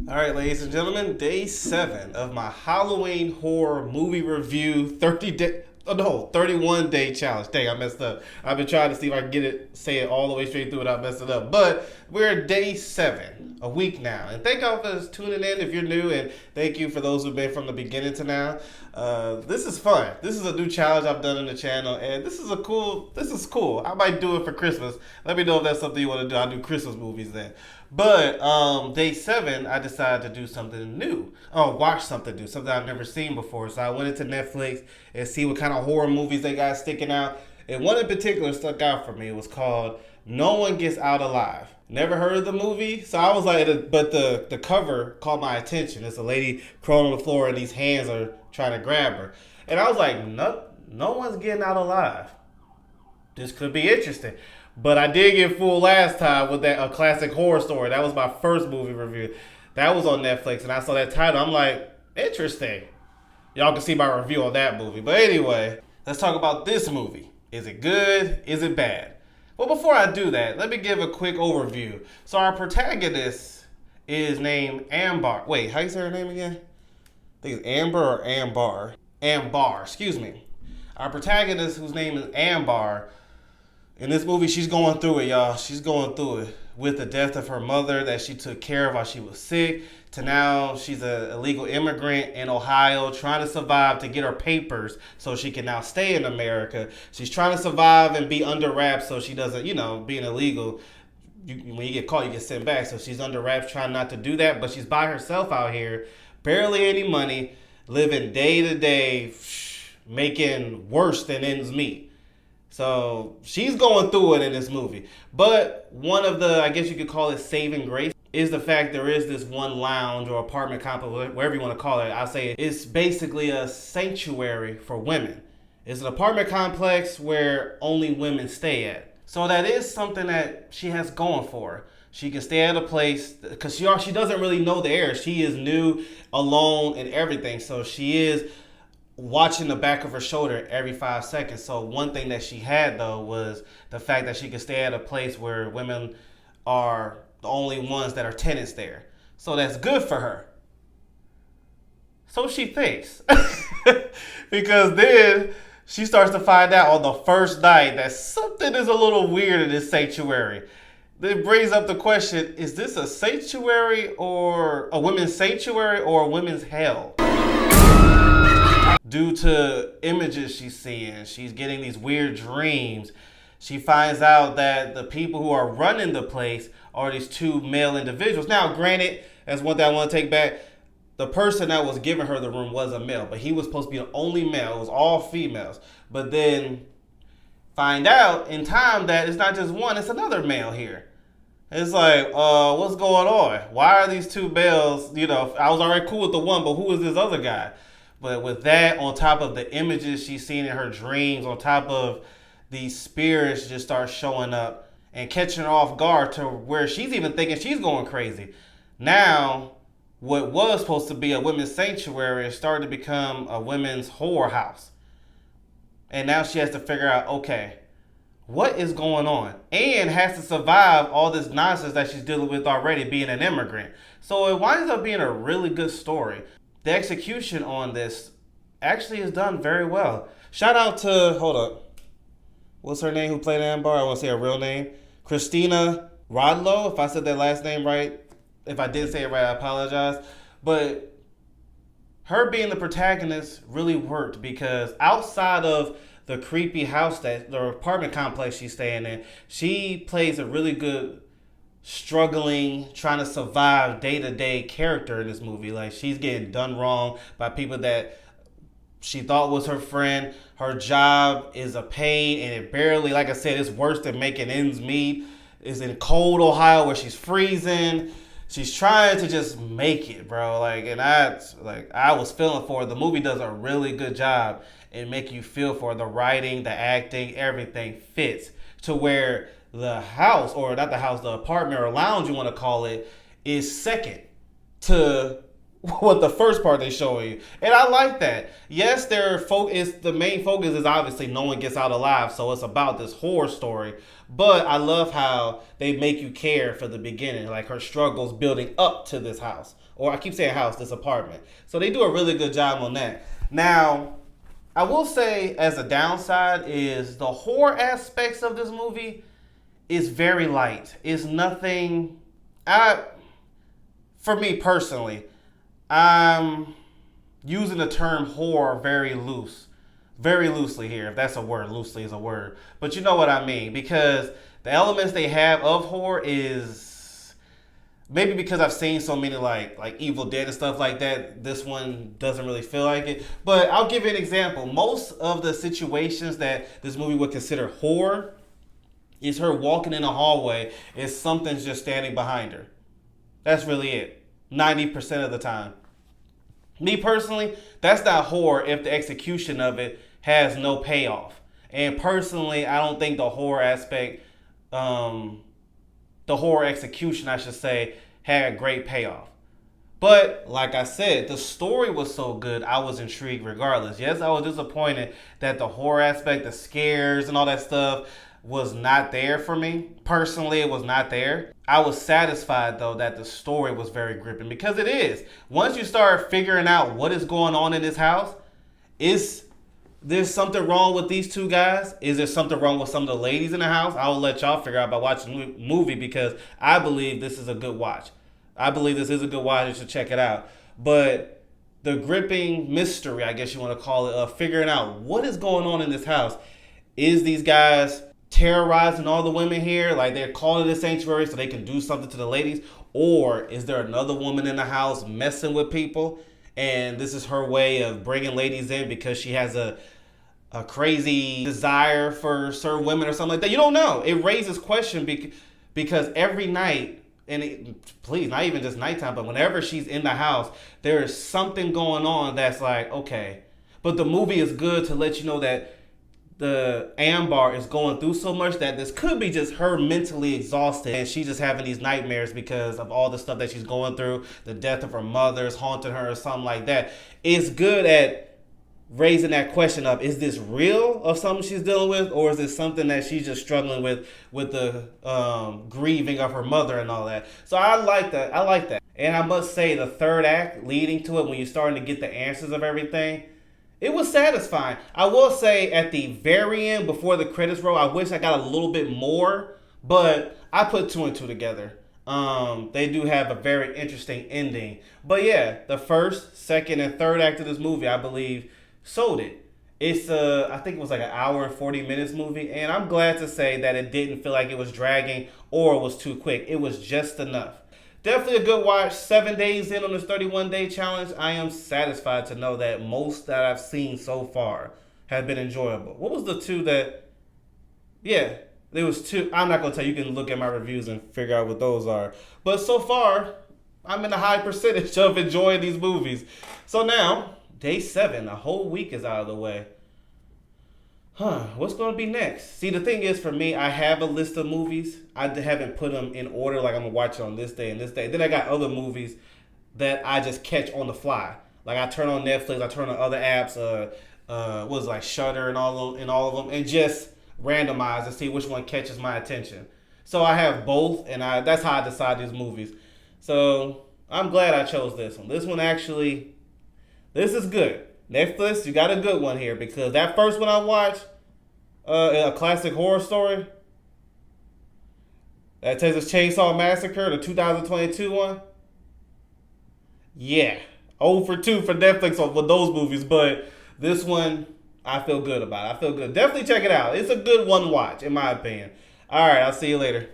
All right, ladies and gentlemen, day 7 of my Halloween horror movie review 31 day challenge. Dang, I messed up. I've been trying to see if I can say it all the way straight through without messing up. But we're at day 7, a week now. And thank y'all for tuning in if you're new, and thank you for those who've been from the beginning to now. This is fun. This is a new challenge I've done on the channel, and this is cool. I might do it for Christmas. Let me know if that's something you want to do. I'll do Christmas movies then. But day 7, I decided to do something new. Watch something new, something I've never seen before. So I went into Netflix and see what kind of horror movies they got sticking out. And one in particular stuck out for me. It was called No One Gets Out Alive. Never heard of the movie, so I was like, but the cover caught my attention. It's a lady crawling on the floor and these hands are trying to grab her. And I was like, no one's getting out alive. This could be interesting. But I did get fooled last time with a classic horror story. That was my first movie review. That was on Netflix, and I saw that title. I'm like, interesting. Y'all can see my review on that movie. But anyway, let's talk about this movie. Is it good? Is it bad? Well, before I do that, let me give a quick overview. So our protagonist is named Ambar. Wait, how you say her name again? I think it's Amber or Ambar. Ambar, excuse me. Our protagonist, whose name is Ambar, in this movie, she's going through it, y'all. She's going through it with the death of her mother that she took care of while she was sick, to now she's an illegal immigrant in Ohio trying to survive to get her papers so she can now stay in America. She's trying to survive and be under wraps so she doesn't, being illegal, when you get caught, you get sent back. So she's under wraps trying not to do that, but she's by herself out here, barely any money, living day to day, making worse than ends meet. So she's going through it in this movie. But one of the, I guess you could call it saving grace, is the fact there is this one lounge or apartment complex, whatever you want to call it. I'll say it's basically a sanctuary for women. It's an apartment complex where only women stay at. So that is something that she has going for her. She can stay at a place because she doesn't really know the area. She is new, alone, and everything. So she is watching the back of her shoulder every 5 seconds. So one thing that she had, though, was the fact that she could stay at a place where women are the only ones that are tenants there. So that's good for her. So she thinks. Because then she starts to find out on the first night that something is a little weird in this sanctuary. It brings up the question, is this a sanctuary or a women's sanctuary or a women's hell? Due to images she's seeing, she's getting these weird dreams. She finds out that the people who are running the place are these two male individuals. Now, granted, that's one thing I want to take back. The person that was giving her the room was a male, but he was supposed to be the only male. It was all females. But then find out in time that it's not just one, it's another male here. It's like, what's going on? Why are these two males? I was already cool with the one, but who is this other guy? But with that, on top of the images she's seen in her dreams, on top of these spirits just start showing up and catching her off guard to where she's even thinking she's going crazy. Now, what was supposed to be a women's sanctuary is starting to become a women's horror house. And now she has to figure out, okay, what is going on? And has to survive all this nonsense that she's dealing with already, being an immigrant. So it winds up being a really good story. The execution on this actually is done very well. Shout out to, hold up, what's her name who played Amber? I want to say her real name. Christina Rodlow, if I said that last name right. If I did say it right, I apologize. But her being the protagonist really worked because outside of the creepy house, the apartment complex she's staying in, she plays a really good struggling, trying to survive day-to-day character in this movie. Like, she's getting done wrong by people that she thought was her friend. Her job is a pain, and it barely, like I said, it's worse than making ends meet. It's in cold Ohio where she's freezing. She's trying to just make it, bro. I was feeling for her. The movie does a really good job in making you feel for her. The writing, the acting, everything fits to where the house, or not the house, the apartment or lounge you want to call it, is second to what the first part they show you, and I like that. Yes, the main focus is obviously no one gets out alive, so it's about this horror story. But I love how they make you care for the beginning, like her struggles building up to this house, or I keep saying house, this apartment. So they do a really good job on that. Now, I will say as a downside is the horror aspects of this movie is very light. It's nothing. I, for me personally, I'm using the term horror very loosely here, if that's a word. Loosely is a word, but you know what I mean, because the elements they have of horror is maybe because I've seen so many like Evil Dead and stuff like that. This one doesn't really feel like it, but I'll give you an example. Most of the situations that this movie would consider horror is her walking in a hallway and something's just standing behind her. That's really it. 90% of the time. Me personally, that's not horror if the execution of it has no payoff. And personally, I don't think the horror aspect, the horror execution, I should say, had a great payoff. But like I said, the story was so good, I was intrigued regardless. Yes, I was disappointed that the horror aspect, the scares and all that stuff was not there for me. Personally, it was not there. I was satisfied though that the story was very gripping, because it is. Once you start figuring out what is going on in this house, is there's something wrong with these two guys? Is there something wrong with some of the ladies in the house? I will let y'all figure out by watching the movie, because I believe this is a good watch. I believe this is a good watch. You should check it out. But the gripping mystery, I guess you want to call it, of figuring out what is going on in this house. Is these guys terrorizing all the women here, like they're calling it a sanctuary so they can do something to the ladies? Or is there another woman in the house messing with people, and this is her way of bringing ladies in because she has a crazy desire for certain women or something like that? You don't know. It raises question because every night, and please, not even just nighttime, but whenever she's in the house, there is something going on that's like, okay. But the movie is good to let you know that the Ambar is going through so much that this could be just her mentally exhausted, and she's just having these nightmares because of all the stuff that she's going through, the death of her mother's haunting her or something like that. It's good at raising that question of, is this real of something she's dealing with, or is this something that she's just struggling with the grieving of her mother and all that? So I like that. And I must say, the third act leading to it, when you're starting to get the answers of everything, it was satisfying. I will say at the very end, before the credits roll, I wish I got a little bit more, but I put two and two together. They do have a very interesting ending. But yeah, the first, second, and third act of this movie, I believe, sold it. It's I think it was like an hour and 40 minutes movie, and I'm glad to say that it didn't feel like it was dragging or was too quick. It was just enough. Definitely a good watch. 7 days in on this 31-day challenge. I am satisfied to know that most that I've seen so far have been enjoyable. What was the two that... Yeah, there was two. I'm not going to tell you. You can look at my reviews and figure out what those are. But so far, I'm in a high percentage of enjoying these movies. So now, day 7, a whole week is out of the way. What's going to be next? See, the thing is, for me, I have a list of movies. I haven't put them in order, like I'm going to watch it on this day and this day. Then I got other movies that I just catch on the fly. Like I turn on Netflix, I turn on other apps, what was it, like Shudder and all of them, and just randomize and see which one catches my attention. So I have both, and that's how I decide these movies. So I'm glad I chose this one. This one actually, this is good. Netflix, you got a good one here, because that first one I watched, a classic horror story, that Texas Chainsaw Massacre, the 2022 one. Yeah, 0 for 2 for Netflix with those movies, but this one, I feel good about it. I feel good. Definitely check it out. It's a good one watch, in my opinion. All right, I'll see you later.